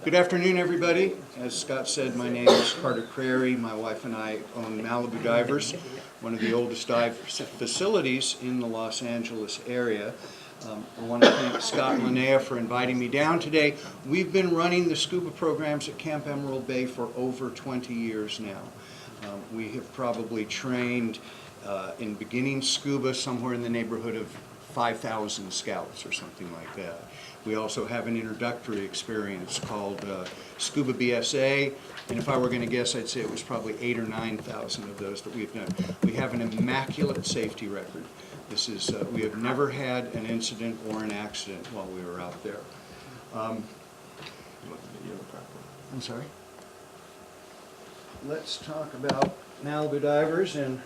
Good afternoon, everybody. As Scott said, my name is Carter Crary. My wife and I own Malibu Divers, one of the oldest dive facilities in the Los Angeles area. I want to thank Scott and Linnea for inviting me down today. We've been running the scuba programs at Camp Emerald Bay for over 20 years now. We have probably trained in beginning scuba somewhere in the neighborhood of 5,000 scouts or something like that. We also have an introductory experience called SCUBA BSA, and if I were going to guess, I'd say it was probably 8,000 or 9,000 of those that we've done. We have an immaculate safety record. This is we have never had an incident or an accident while we were out there. I'm sorry. Let's talk about Malibu Divers, and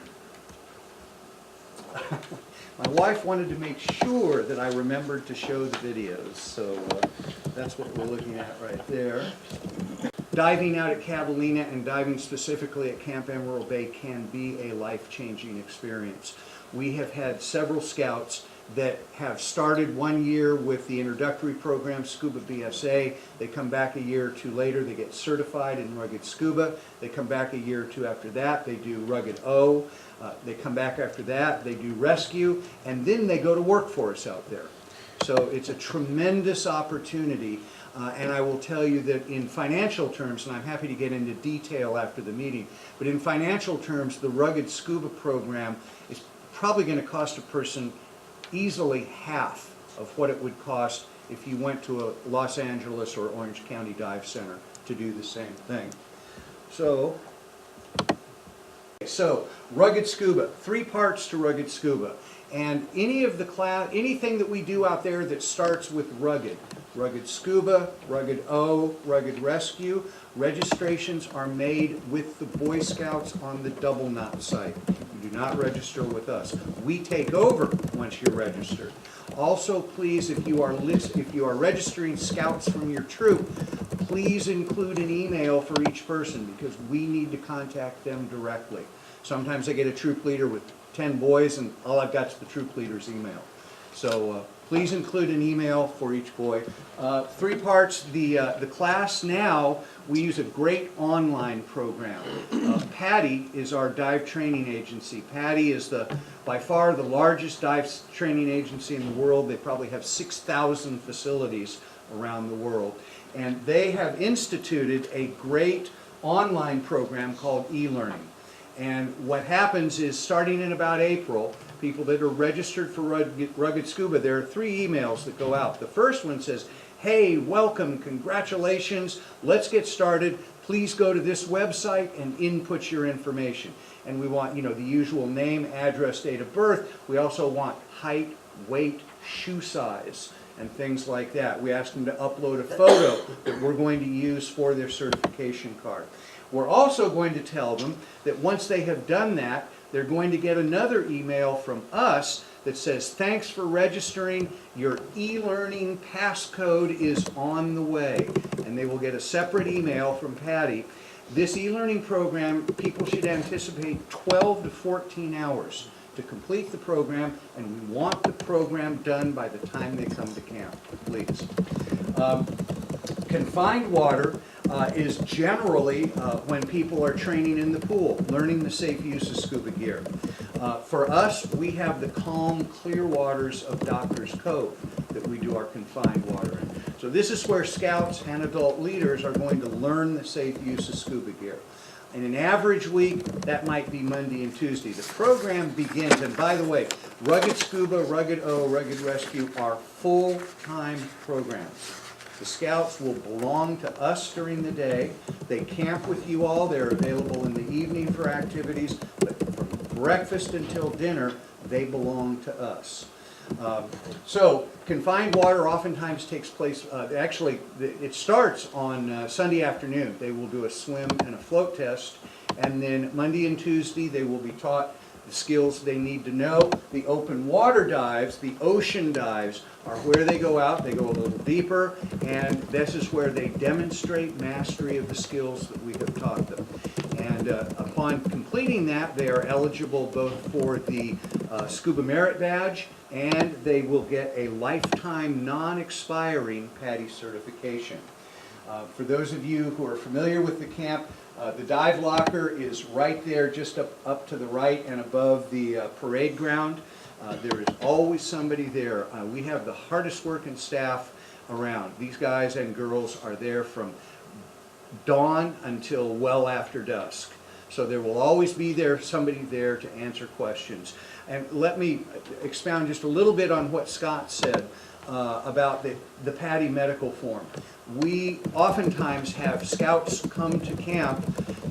my wife wanted to make sure that I remembered to show the videos, so that's what we're looking at right there. Diving out at Catalina and diving specifically at Camp Emerald Bay can be a life-changing experience. We have had several scouts that have started 1 year with the introductory program, SCUBA BSA. They come back a year or two later, they get certified in rugged scuba. They come back a year or two after that, they do rugged O. They come back after that, they do rescue, and then they go to work for us out there. So it's a tremendous opportunity, and I will tell you that in financial terms, and I'm happy to get into detail after the meeting, but in financial terms, the rugged scuba program is probably going to cost a person easily half of what it would cost if you went to a Los Angeles or Orange County dive center to do the same thing. So rugged scuba, 3 parts to rugged scuba, and anything that we do out there that starts with rugged scuba, rugged O, rugged rescue, registrations are made with the Boy Scouts on the Double Knot site. You do not register with us. We take over once you're registered. Also, please, if you are registering scouts from your troop, please include an email for each person because we need to contact them directly. Sometimes I get a troop leader with 10 boys and all I've got is the troop leader's email. So please include an email for each boy. 3 parts, the class now, we use a great online program. PADI is our dive training agency. PADI is by far the largest dive training agency in the world. They probably have 6,000 facilities around the world. And they have instituted a great online program called e-learning. And what happens is, starting in about April, people that are registered for rugged scuba, there are 3 emails that go out. The first one says, hey, welcome, congratulations, let's get started. Please go to this website and input your information. And we want, the usual name, address, date of birth. We also want height, weight, shoe size, and things like that. We ask them to upload a photo that we're going to use for their certification card. We're also going to tell them that once they have done that, they're going to get another email from us that says, thanks for registering, your e-learning passcode is on the way. And they will get a separate email from Patty. This e-learning program, people should anticipate 12 to 14 hours to complete the program, and we want the program done by the time they come to camp, please. Confined water is generally when people are training in the pool, learning the safe use of scuba gear. For us, we have the calm, clear waters of Doctor's Cove that we do our confined water in. So this is where scouts and adult leaders are going to learn the safe use of scuba gear. In an average week, that might be Monday and Tuesday. The program begins, and by the way, rugged scuba, rugged O, rugged rescue are full-time programs. The scouts will belong to us during the day. They camp with you all. They're available in the evening for activities, but from breakfast until dinner, they belong to us. So confined water oftentimes takes place, actually it starts on Sunday afternoon. They will do a swim and a float test, and then Monday and Tuesday they will be taught the skills they need to know. The open water dives, the ocean dives, are where they go out, they go a little deeper, and this is where they demonstrate mastery of the skills that we have taught them. And upon completing that, they are eligible both for the Scuba Merit Badge, and they will get a lifetime non-expiring PADI certification. For those of you who are familiar with the camp, the dive locker is right there, just up to the right and above the parade ground. There is always somebody there. We have the hardest working staff around. These guys and girls are there from dawn until well after dusk. So there will always be somebody there to answer questions. And let me expound just a little bit on what Scott said about the PADI medical form. We oftentimes have scouts come to camp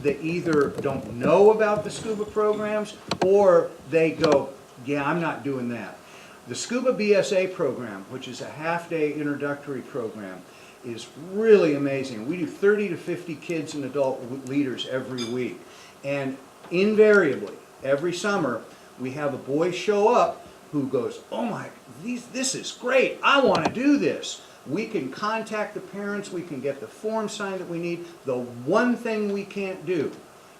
that either don't know about the SCUBA programs or they go, yeah, I'm not doing that. The SCUBA BSA program, which is a half-day introductory program, is really amazing. We do 30 to 50 kids and adult leaders every week. And invariably, every summer, we have a boy show up who goes, oh my, this is great, I want to do this. We can contact the parents, we can get the form signed that we need. The one thing we can't do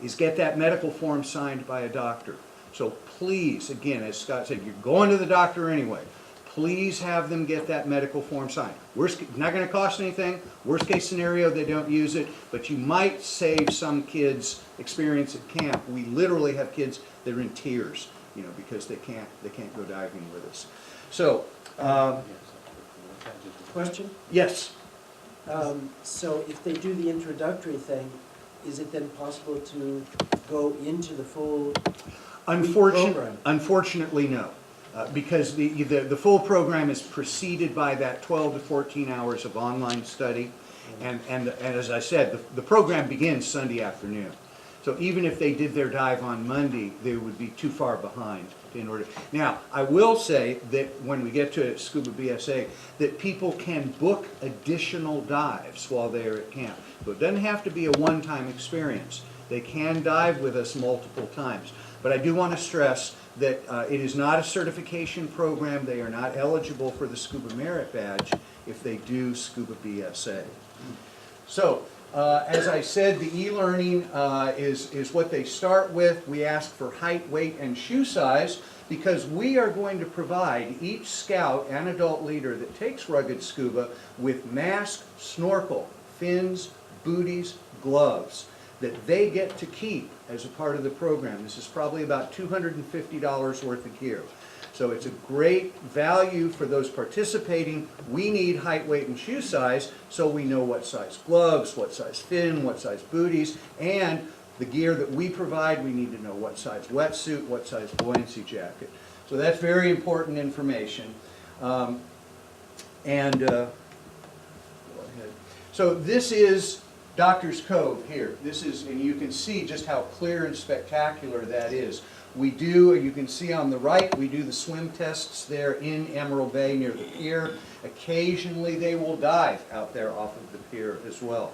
is get that medical form signed by a doctor. So please, again, as Scott said, you're going to the doctor anyway. Please have them get that medical form signed. Not going to cost anything. Worst case scenario, they don't use it, but you might save some kids' experience at camp. We literally have kids that are in tears, you know, because they can't go diving with us. So, Question? yes. So if they do the introductory thing, is it then possible to go into the full program? Unfortunately, no. Because the full program is preceded by that 12 to 14 hours of online study. And as I said, the program begins Sunday afternoon. So even if they did their dive on Monday, they would be too far behind in order. Now, I will say that when we get to SCUBA BSA, that people can book additional dives while they're at camp. So it doesn't have to be a one-time experience. They can dive with us multiple times. But I do want to stress that it is not a certification program. They are not eligible for the SCUBA Merit Badge if they do SCUBA BSA. So, as I said, the e-learning is what they start with. We ask for height, weight, and shoe size because we are going to provide each scout and adult leader that takes rugged scuba with mask, snorkel, fins, booties, gloves that they get to keep as a part of the program. This is probably about $250 worth of gear. So it's a great value for those participating. We need height, weight, and shoe size so we know what size gloves, what size fin, what size booties, and the gear that we provide, we need to know what size wetsuit, what size buoyancy jacket. So that's very important information. Go ahead. So this is Doctor's Cove here. This is, and you can see just how clear and spectacular that is. We do, you can see on the right, we do the swim tests there in Emerald Bay near the pier. Occasionally they will dive out there off of the pier as well.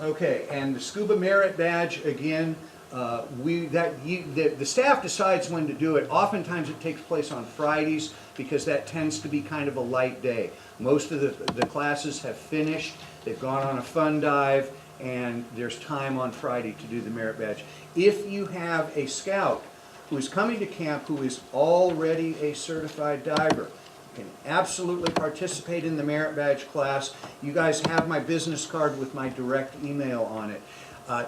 Okay, and the SCUBA Merit Badge, again, the staff decides when to do it. Oftentimes it takes place on Fridays because that tends to be kind of a light day. Most of the classes have finished, they've gone on a fun dive, and there's time on Friday to do the Merit Badge. If you have a scout who is coming to camp who is already a certified diver, you can absolutely participate in the Merit Badge class. You guys have my business card with my direct email on it.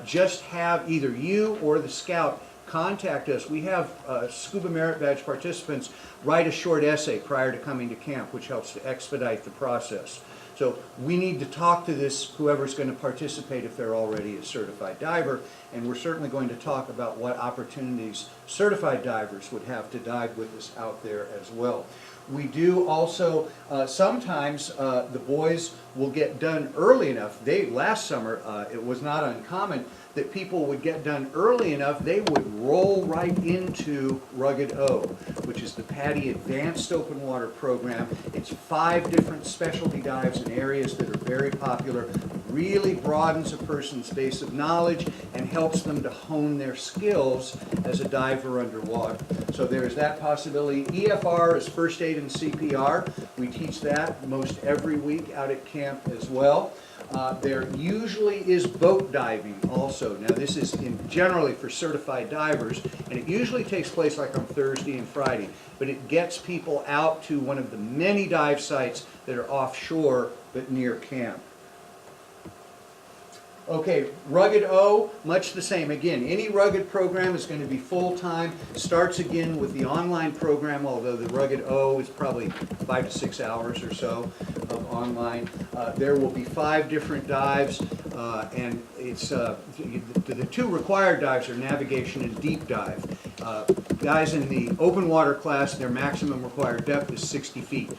Just have either you or the scout contact us. We have SCUBA Merit Badge participants write a short essay prior to coming to camp, which helps to expedite the process. So we need to talk to whoever's going to participate if they're already a certified diver, and we're certainly going to talk about what opportunities certified divers would have to dive with us out there as well. We do also, sometimes the boys will get done early enough. Last summer, it was not uncommon that people would get done early enough, they would roll right into Rugged O, which is the PADI Advanced Open Water Program. It's 5 different specialty dives in areas that are very popular, really broadens a person's base of knowledge and helps them to hone their skills as a diver underwater. So there's that possibility. EFR is First Aid aid and CPR. We teach that most every week out at camp as well. There usually is boat diving also. Now this is generally for certified divers, and it usually takes place like on Thursday and Friday, but it gets people out to one of the many dive sites that are offshore but near camp. Okay, Rugged O, much the same. Again, any Rugged program is going to be full-time. Starts again with the online program, although the Rugged O is probably 5 to 6 hours or so of online. There will be 5 different dives, and it's the 2 required dives are navigation and deep dive. Guys in the open water class, their maximum required depth is 60 feet.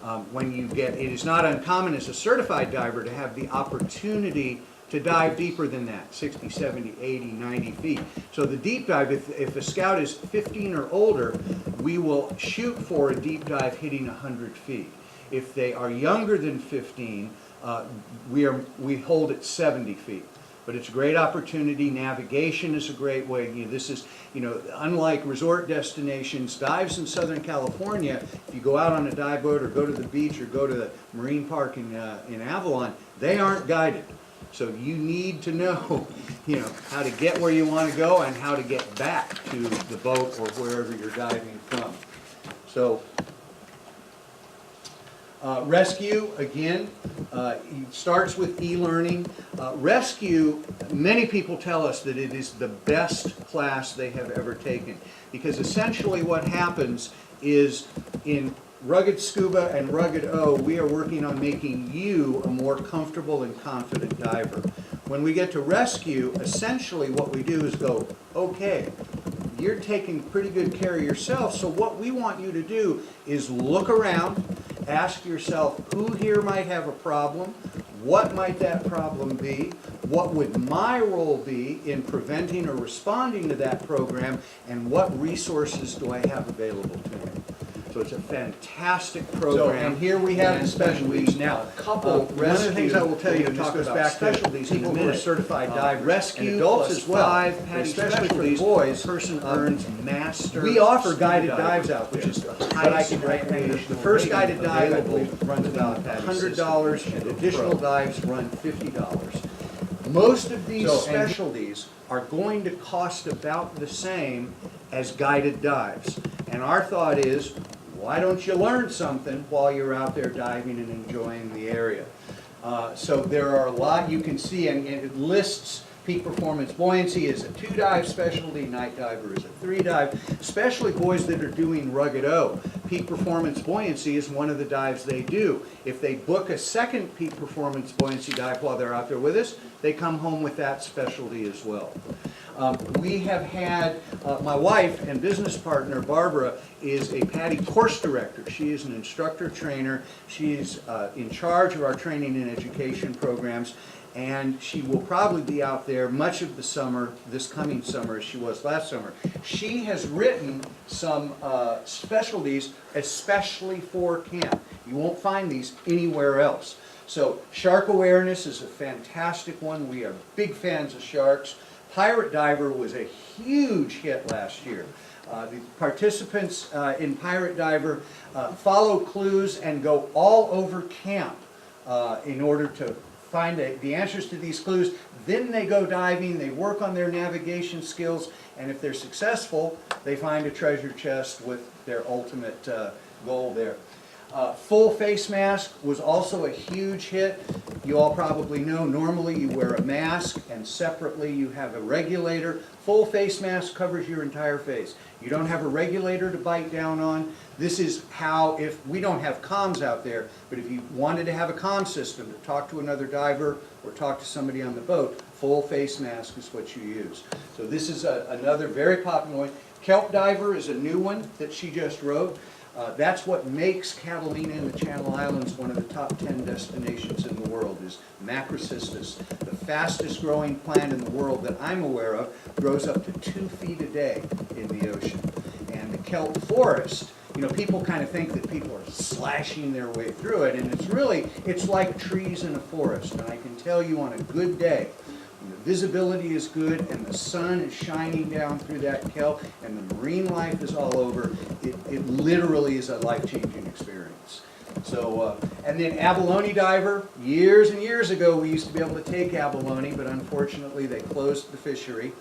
It is not uncommon as a certified diver to have the opportunity to dive deeper than that, 60, 70, 80, 90 feet. So the deep dive, if a scout is 15 or older, we will shoot for a deep dive hitting 100 feet. If they are younger than 15, we hold at 70 feet. But it's a great opportunity. Navigation is a great way. This is, unlike resort destinations, dives in Southern California, if you go out on a dive boat or go to the beach or go to the marine park in Avalon, they aren't guided. So you need to know, how to get where you want to go and how to get back to the boat or wherever you're diving from. So rescue, again, starts with e-learning. Rescue, many people tell us that it is the best class they have ever taken, because essentially what happens is in Rugged Scuba and Rugged O, we are working on making you a more comfortable and confident diver. When we get to rescue, essentially what we do is go, okay, you're taking pretty good care of yourself, so what we want you to do is look around, ask yourself, who here might have a problem? What might that problem be? What would my role be in preventing or responding to that program? And what resources do I have available to me? So it's a fantastic program. And here we have the specialties. Now, one of the things I will tell you, and this goes back to specialties, people who are certified divers, rescue, and adults as well, especially for the boys, a person earns master. We offer guided dives out, which is the highest recommendation. The first guided dive, I believe, runs about $100, and additional dives run $50. Most of these specialties are going to cost about the same as guided dives. And our thought is, why don't you learn something while you're out there diving and enjoying the area? So there are a lot you can see, and it lists peak performance buoyancy is a 2-dive specialty, night diver is a 3-dive, especially boys that are doing Rugged O. Peak performance buoyancy is one of the dives they do. If they book a second peak performance buoyancy dive while they're out there with us, they come home with that specialty as well. We have had, my wife and business partner, Barbara, is a PADI course director. She is an instructor trainer. She is in charge of our training and education programs, and she will probably be out there much of the summer, this coming summer, as she was last summer. She has written some specialties especially for camp. You won't find these anywhere else. So shark awareness is a fantastic one. We are big fans of sharks. Pirate Diver was a huge hit last year. The participants in Pirate Diver follow clues and go all over camp in order to find the answers to these clues. Then they go diving, they work on their navigation skills, and if they're successful, they find a treasure chest with their ultimate goal there. Full face mask was also a huge hit. You all probably know normally you wear a mask and separately you have a regulator. Full face mask covers your entire face. You don't have a regulator to bite down on. This is how, if we don't have comms out there, but if you wanted to have a comm system to talk to another diver or talk to somebody on the boat, full face mask is what you use. So this is another very popular one. Kelp Diver is a new one that she just wrote. That's what makes Catalina and the Channel Islands one of the top 10 destinations in the world, is Macrocystis. The fastest growing plant in the world that I'm aware of grows up to 2 feet a day in the ocean. And the kelp forest, people kind of think that people are slashing their way through it, and it's like trees in a forest. And I can tell you on a good day, and the visibility is good, and the sun is shining down through that kelp, and the marine life is all over, it literally is a life-changing experience. So, and then abalone diver, years and years ago we used to be able to take abalone, but unfortunately they closed the fishery.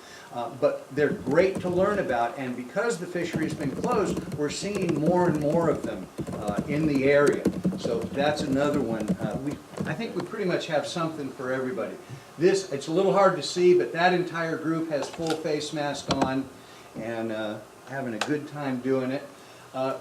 But they're great to learn about, and because the fishery's been closed, we're seeing more and more of them in the area. So that's another one. I think we pretty much have something for everybody. This, it's a little hard to see, but that entire group has full face mask on and having a good time doing it.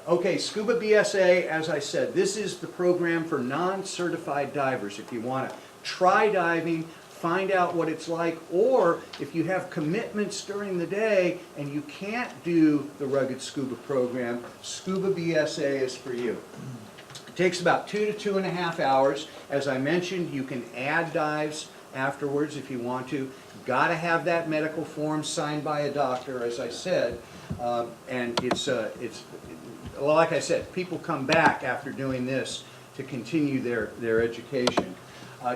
Okay, SCUBA BSA, as I said, this is the program for non-certified divers. If you want to try diving, find out what it's like, or if you have commitments during the day and you can't do the Rugged Scuba program, SCUBA BSA is for you. It takes about 2 to 2.5 hours. As I mentioned, you can add dives afterwards if you want to. Got to have that medical form signed by a doctor, as I said, and it's like I said, people come back after doing this to continue their education.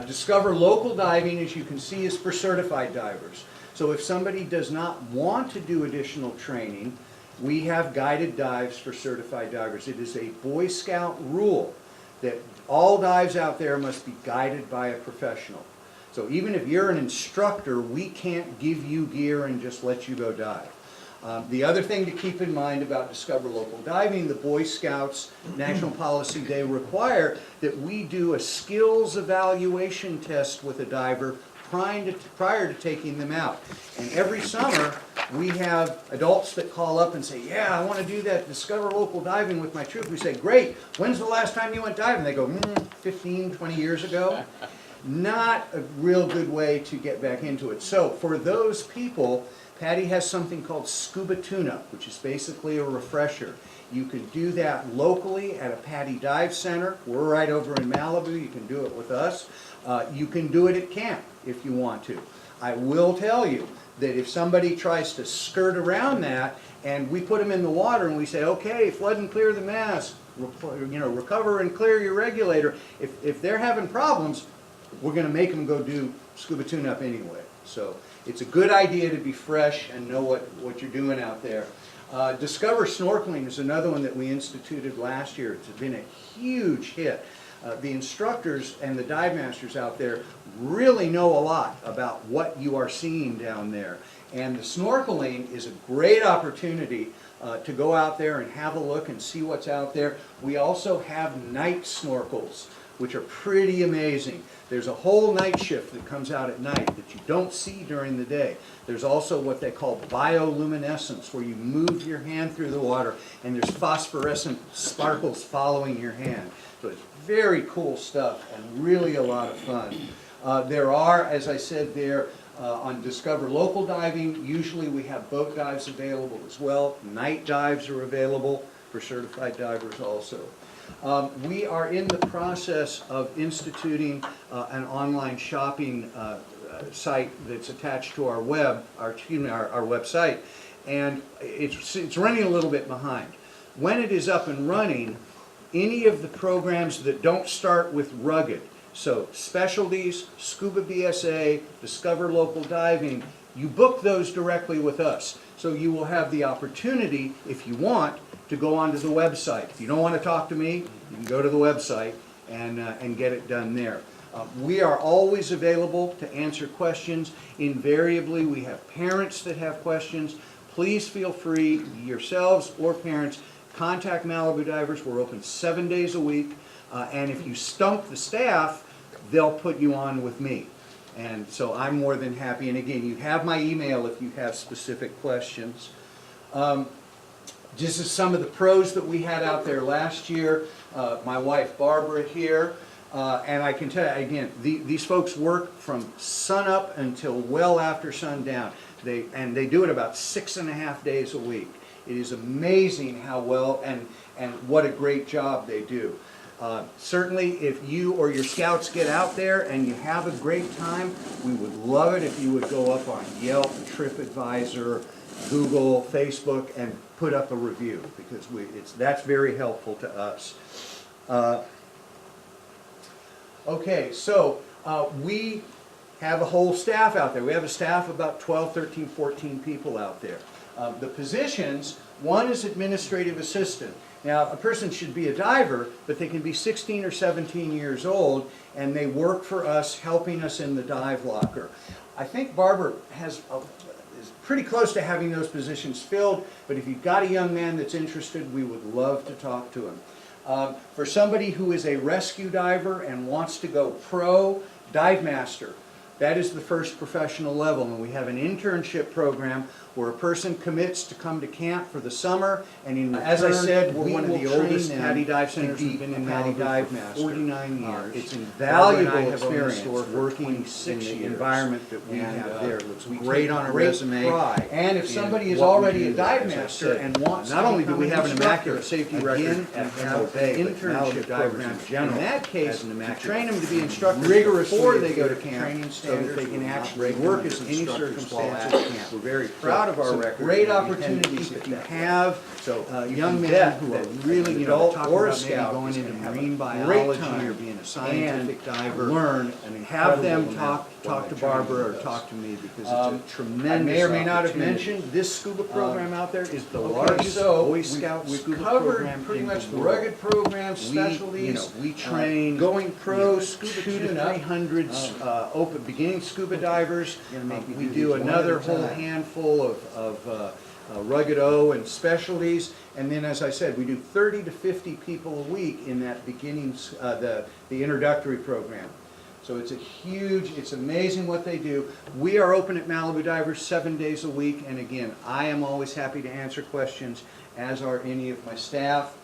Discover Local Diving, as you can see, is for certified divers. So if somebody does not want to do additional training, we have guided dives for certified divers. It is a Boy Scout rule that all dives out there must be guided by a professional. So even if you're an instructor, we can't give you gear and just let you go dive. The other thing to keep in mind about Discover Local Diving, the Boy Scouts National Policy Day require that we do a skills evaluation test with a diver prior to taking them out. And every summer we have adults that call up and say, yeah, I want to do that Discover Local Diving with my troop. We say, great, when's the last time you went diving? They go, 15, 20 years ago. Not a real good way to get back into it. So for those people, Patty has something called Scuba Tune-Up, which is basically a refresher. You can do that locally at a Patty Dive Center. We're right over in Malibu. You can do it with us. You can do it at camp if you want to. I will tell you that if somebody tries to skirt around that and we put them in the water and we say, okay, flood and clear the mask, recover and clear your regulator, if they're having problems, we're going to make them go do Scuba Tune-Up anyway. So it's a good idea to be fresh and know what you're doing out there. Discover Snorkeling is another one that we instituted last year. It's been a huge hit. The instructors and the dive masters out there really know a lot about what you are seeing down there. And the snorkeling is a great opportunity to go out there and have a look and see what's out there. We also have night snorkels, which are pretty amazing. There's a whole night shift that comes out at night that you don't see during the day. There's also what they call bioluminescence, where you move your hand through the water and there's phosphorescent sparkles following your hand. So it's very cool stuff and really a lot of fun. There are, as I said there, on Discover Local Diving, usually we have boat dives available as well. Night dives are available for certified divers also. We are in the process of instituting an online shopping site that's attached to our website, and it's running a little bit behind. When it is up and running, any of the programs that don't start with rugged, so specialties, SCUBA BSA, Discover Local Diving, you book those directly with us. So you will have the opportunity, if you want, to go onto the website. If you don't want to talk to me, you can go to the website and get it done there. We are always available to answer questions. Invariably, we have parents that have questions. Please feel free, yourselves or parents, contact Malibu Divers. We're open 7 days a week. And if you stump the staff, they'll put you on with me. And so I'm more than happy. And again, you have my email if you have specific questions. This is some of the pros that we had out there last year. My wife Barbara here. And I can tell you, again, these folks work from sunup until well after sundown. They do it about 6.5 days a week. It is amazing how well and what a great job they do. Certainly, if you or your scouts get out there and you have a great time, we would love it if you would go up on Yelp, TripAdvisor, Google, Facebook, and put up a review, because that's very helpful to us. Okay, so we have a whole staff out there. We have a staff of about 12, 13, 14 people out there. The positions, one is administrative assistant. Now, a person should be a diver, but they can be 16 or 17 years old, and they work for us, helping us in the dive locker. I think Barbara is pretty close to having those positions filled, but if you've got a young man that's interested, we would love to talk to him. For somebody who is a rescue diver and wants to go pro, dive master, that is the first professional level, and we have an internship program where a person commits to come to camp for the summer, and in return, as I said, we're one of the oldest PADI dive centers. We've been in PADI Dive Master 49 years. It's invaluable experience working in the environment that we have there. It looks great on a resume. And if somebody is already a dive master and wants, not only do we have an immaculate safety record at the internship program in general, in that case, to train them to be instructors before they go to camp, so that they can actually work as instructors while at camp. We're very proud of our record. Great opportunities if you have young men who are really adult or a scout going into marine biology or being a scientific diver. Learn and have them talk to Barbara or talk to me, because it's a tremendous. I may or may not have mentioned this scuba program out there is the largest Boy Scout scuba program pretty much the rugged programs, specialties. We train going pro scuba 200 to 300 open beginning scuba divers. We do another whole handful of rugged O and specialties, and then, as I said, we do 30 to 50 people a week in that beginning, the introductory program. So it's a huge, it's amazing what they do. We are open at Malibu Divers 7 days a week, and again, I am always happy to answer questions, as are any of my staff.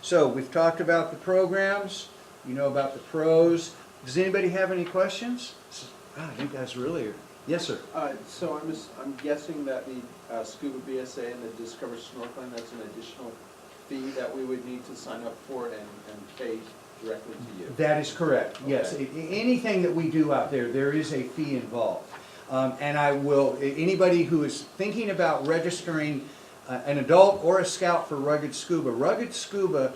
So we've talked about the programs, you know about the pros. Does anybody have any questions? Wow, you guys really are. Yes, sir. So I'm guessing that the SCUBA BSA and the Discover Snorkeling, that's an additional fee that we would need to sign up for and pay directly to you? That is correct, yes. Okay. Anything that we do out there, there is a fee involved. And I will, anybody who is thinking about registering an adult or a scout for Rugged Scuba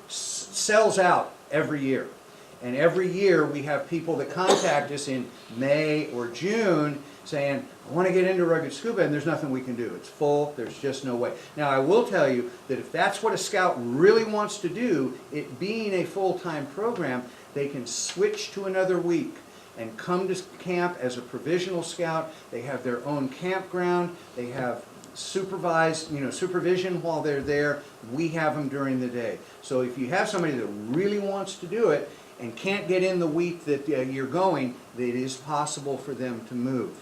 sells out every year. And every year we have people that contact us in May or June saying, I want to get into Rugged Scuba, and there's nothing we can do. It's full, there's just no way. Now I will tell you that if that's what a scout really wants to do, it being a full-time program, they can switch to another week and come to camp as a provisional scout. They have their own campground, they have supervised, supervision while they're there. We have them during the day. So if you have somebody that really wants to do it, and can't get in the week that you're going, it is possible for them to move.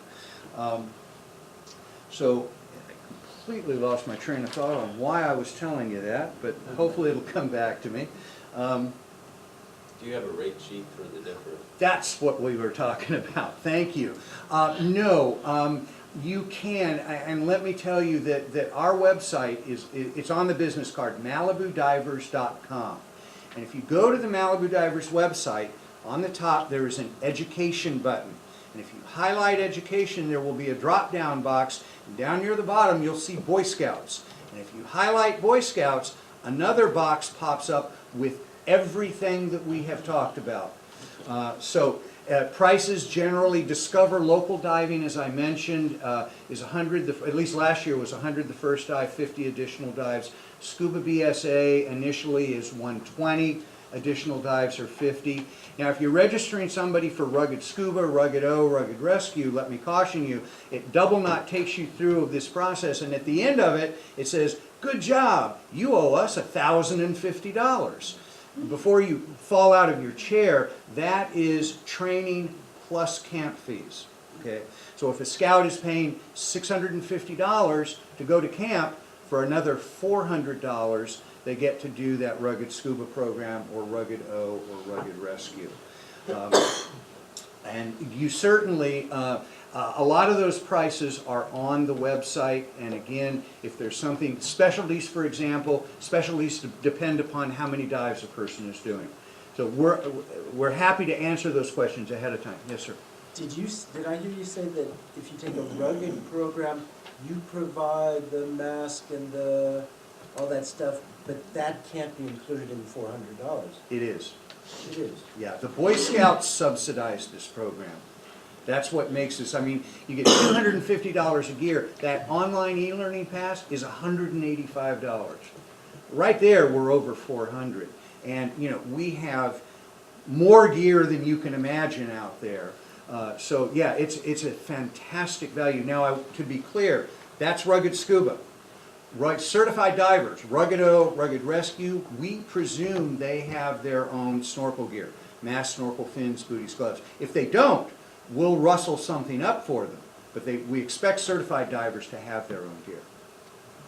So I completely lost my train of thought on why I was telling you that, but hopefully it'll come back to me. Do you have a rate sheet for the different? That's what we were talking about. Thank you. No, you can, and let me tell you that our website it's on the business card, MalibuDivers.com. And if you go to the Malibu Divers website, on the top there is an education button. And if you highlight education, there will be a drop-down box. And down near the bottom, you'll see Boy Scouts. And if you highlight Boy Scouts, another box pops up with everything that we have talked about. Prices generally, Discover Local Diving, as I mentioned, is 100, at least last year was 100 the first dive, 50 additional dives. SCUBA BSA initially is 120, additional dives are 50. Now if you're registering somebody for Rugged Scuba, Rugged O, Rugged Rescue, let me caution you, it double knot takes you through this process, and at the end of it, it says, good job, you owe us $1,050. Before you fall out of your chair, that is training plus camp fees. Okay? So if a scout is paying $650 to go to camp, for another $400, they get to do that Rugged Scuba program or Rugged O or Rugged Rescue. And you certainly, a lot of those prices are on the website, and again, if there's something, specialties for example, specialties depend upon how many dives a person is doing. So we're happy to answer those questions ahead of time. Yes, sir. Did I hear you say that if you take a rugged program, you provide the mask and all that stuff, but that can't be included in $400? It is. It is. Yeah, the Boy Scouts subsidize this program. That's what makes this, I mean, you get $250 a year. That online e-learning pass is $185. Right there, we're over 400. And, you know, we have more gear than you can imagine out there. So yeah, it's a fantastic value. Now, to be clear, that's Rugged Scuba. Certified divers, Rugged O, Rugged Rescue, we presume they have their own snorkel gear. Mask, snorkel, fins, booties, gloves. If they don't, we'll rustle something up for them. But we expect certified divers to have their own gear.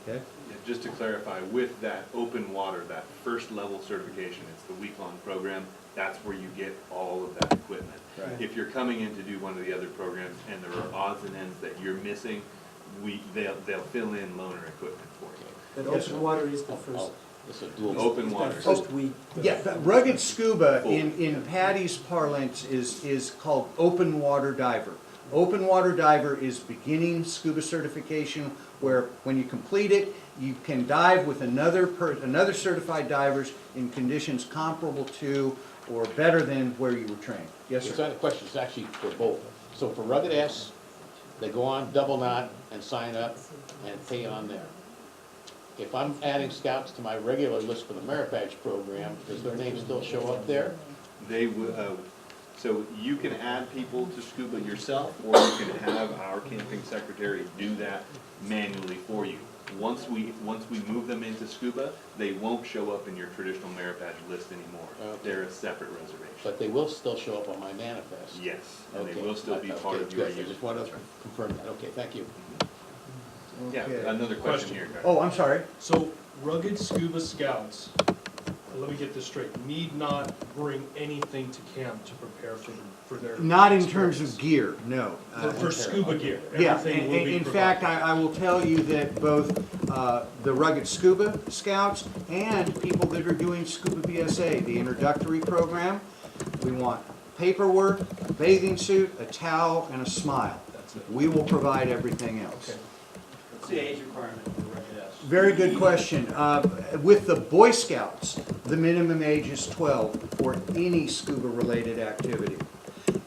Okay? Yeah, just to clarify, with that open water, that first level certification, it's the week-long program, that's where you get all of that equipment. Right. If you're coming in to do one of the other programs and there are odds and ends that you're missing, they'll fill in loaner equipment for you. But Yes, open sir. water is the first. It's a dual. Open it's water. that first week. Yeah, but Rugged Scuba in Patty's parlance is called open water diver. Open water diver is beginning scuba certification where when you complete it, you can dive with another certified divers in conditions comparable to or better than where you were trained. Yes, It's sir. not a question, it's actually for both. So for Rugged S, they go on double knot and sign up and pay on there. If I'm adding scouts to my regular list for the Merit Badge program, does their name still show up there? They will, so you can add people to SCUBA yourself, or you can have our camping secretary do that manually for you. Once we move them into SCUBA, they won't show up in your traditional Merit Badge list anymore. Okay. They're a separate reservation. But they will still show up on my manifest? Yes, and they Okay. will still be Okay, part of your good. I use. just wanted to confirm that. Okay, thank you. Yeah, Okay. another question Question. here, guys. Oh, I'm sorry. So Rugged Scuba Scouts, let me get this straight, need not bring anything to camp to prepare for their. Not in terms of experience. gear, no. For scuba gear, Yeah, everything will be in provided. fact, I will tell you that both the Rugged Scuba Scouts and people that are doing Scuba BSA, the introductory program, we want paperwork, a bathing suit, a towel, and a smile. That's it. We will provide everything else. Okay. What's the age requirement for Rugged S? Very good question. With the Boy Scouts, the minimum age is 12 for any scuba-related activity.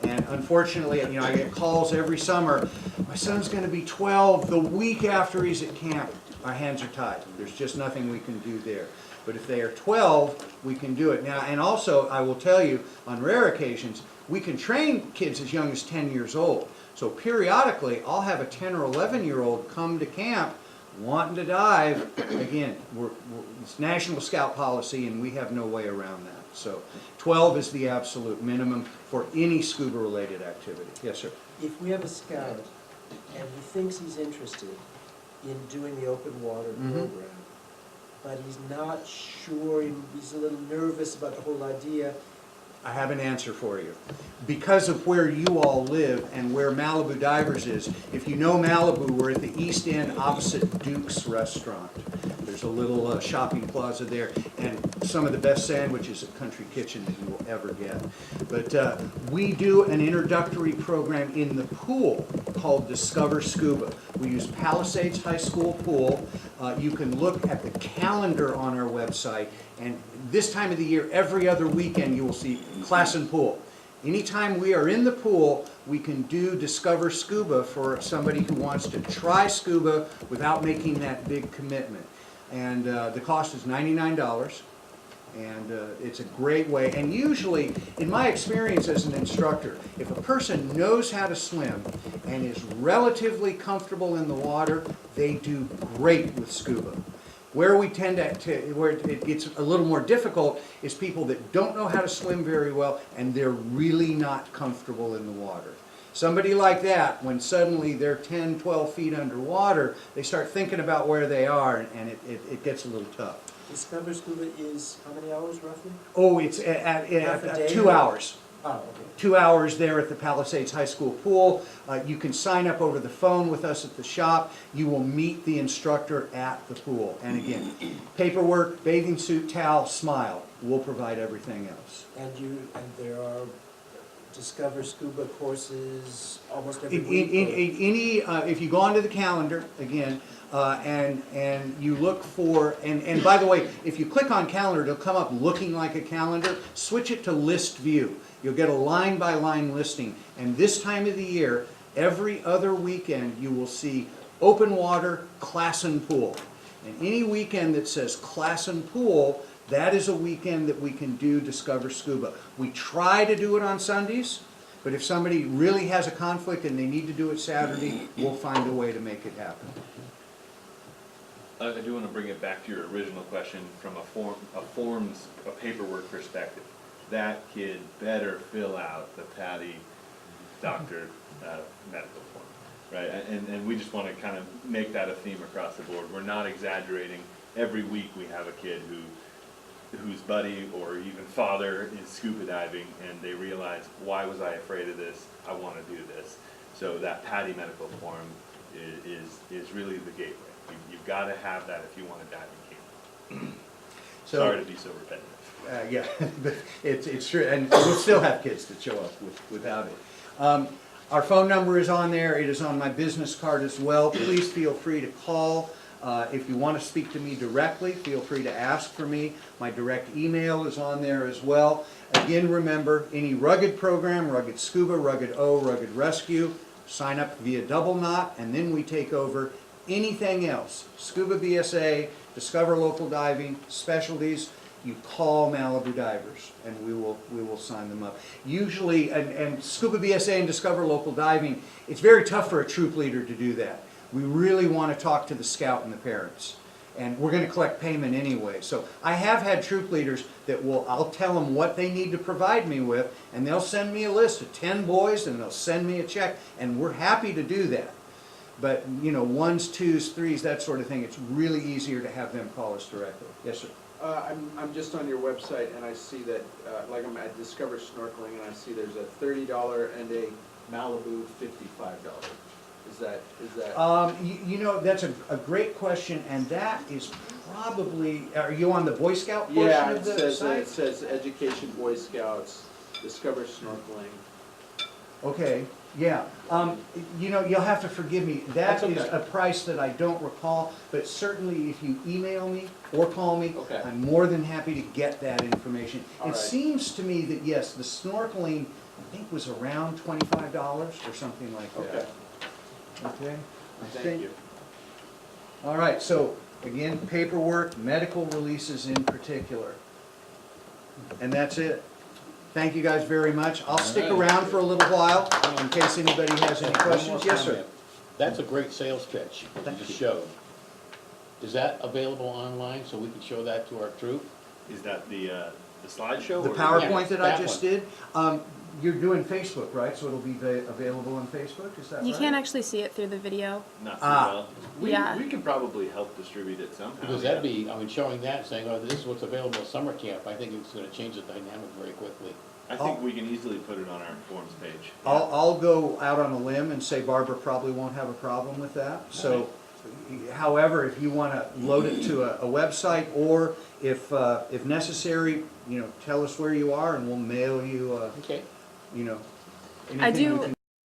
And unfortunately, you know, I get calls every summer, my son's gonna be 12 the week after he's at camp. Our hands are tied. There's just nothing we can do there. But if they are 12, we can do it. Now, and also, I will tell you, on rare occasions, we can train kids as young as 10 years old. So periodically, I'll have a 10 or 11-year-old come to camp wanting to dive. Again, it's National Scout policy, and we have no way around that. So 12 is the absolute minimum for any scuba-related activity. Yes, sir. If we have a scout and he thinks he's interested in doing the open water program, but he's not sure, he's a little nervous about the whole idea, I have an answer for you. Because of where you all live and where Malibu Divers is, if you know Malibu, we're at the East End opposite Duke's Restaurant. There's a little shopping plaza there and some of the best sandwiches at Country Kitchen that you will ever get. But we do an introductory program in the pool called Discover Scuba. We use Palisades High School pool. You can look at the calendar on our website, and this time of the year, every other weekend, you will see class and pool. Anytime we are in the pool, we can do Discover Scuba for somebody who wants to try scuba without making that big commitment. And the cost is $99, and it's a great way. And usually, in my experience as an instructor, if a person knows how to swim and is relatively comfortable in the water, they do great with scuba. Where we tend where it gets a little more difficult is people that don't know how to swim very well and they're really not comfortable in the water. Somebody like that, when suddenly they're 10, 12 feet underwater, they start thinking about where they are, and it gets a little tough. Discover Scuba is how many hours roughly? Oh, it's Half a day? 2 hours. Oh, okay. 2 hours there at the Palisades High School pool. You can sign up over the phone with us at the shop. You will meet the instructor at the pool. And again, paperwork, bathing suit, towel, smile. We'll provide everything else. And there are Discover Scuba courses almost every In, week? if you go onto the calendar, again, and you look for, and by the way, if you click on calendar, it'll come up looking like a calendar. Switch it to list view. You'll get a line-by-line listing. And this time of the year, every other weekend, you will see open water, class and pool. And any weekend that says class and pool, that is a weekend that we can do Discover Scuba. We try to do it on Sundays, but if somebody really has a conflict and they need to do it Saturday, we'll find a way to make it happen. I do want to bring it back to your original question from a paperwork perspective. That kid better fill out the Patty doctor medical form, right? And we just want to kind of make that a theme across the board. We're not exaggerating. Every week we have a kid whose buddy or even father is scuba diving, and they realize, why was I afraid of this? I want to do this. So that Patty medical form is really the gateway. You've got to have that if you want to dive in camp. So, Sorry to be so repetitive. Yeah, but it's true, and we'll still have kids that show up without it. Our phone number is on there. It is on my business card as well. Please feel free to call. If you want to speak to me directly, feel free to ask for me. My direct email is on there as well. Again, remember, any rugged program, rugged scuba, rugged O, rugged rescue, sign up via double knot, and then we take over anything else. Scuba BSA, Discover Local Diving, specialties, you call Malibu Divers, and we will sign them up. Usually, and Scuba BSA and Discover Local Diving, it's very tough for a troop leader to do that. We really want to talk to the scout and the parents. And we're going to collect payment anyway. So I have had troop leaders that I'll tell them what they need to provide me with, and they'll send me a list of 10 boys, and they'll send me a check, and we're happy to do that. But, you know, 1s, 2s, 3s, that sort of thing, it's really easier to have them call us directly. Yes, sir. I'm just on your website and I see that, like I'm at Discover Snorkeling, and I see there's a $30 and a Malibu $55. Is that? You know, that's a great question, and that is probably, are you on the Boy Scout portion Yeah, of the site? it says Education Boy Scouts, Discover Snorkeling. Okay, yeah. You know, you'll have to forgive me. That That's okay. is a price that I don't recall, but certainly if you email me or call me, Okay. I'm more than happy to get that information. All It right. seems to me that, yes, the snorkeling, I think, was around $25 or something like that. Okay, Okay? I thank think- you. All right, so, again, paperwork, medical releases in particular. And that's it. Thank you guys very much. I'll stick All right. around for a little while in case anybody has any One more questions. Yes, sir. comment. That's a great sales pitch that you just showed. Is that available online so we can show that to our troop? Is that the slideshow? The or- PowerPoint that I that just one. did, you're doing Facebook, right? So it'll be available on Facebook, is that right? You can't actually see it through the video. Not too Ah. well. We Yeah. can probably help distribute it somehow. Because yeah. that'd be, I mean, showing that, saying, oh, this is what's available at summer camp, I think it's gonna change the dynamic very quickly. I think we can easily put it on our forums page. I'll go out on a limb and say Barbara probably won't have a problem with that. So, however, if you want to load it to a website, or if necessary, you know, tell us where you are and we'll mail you, Okay. you know, I anything we do, can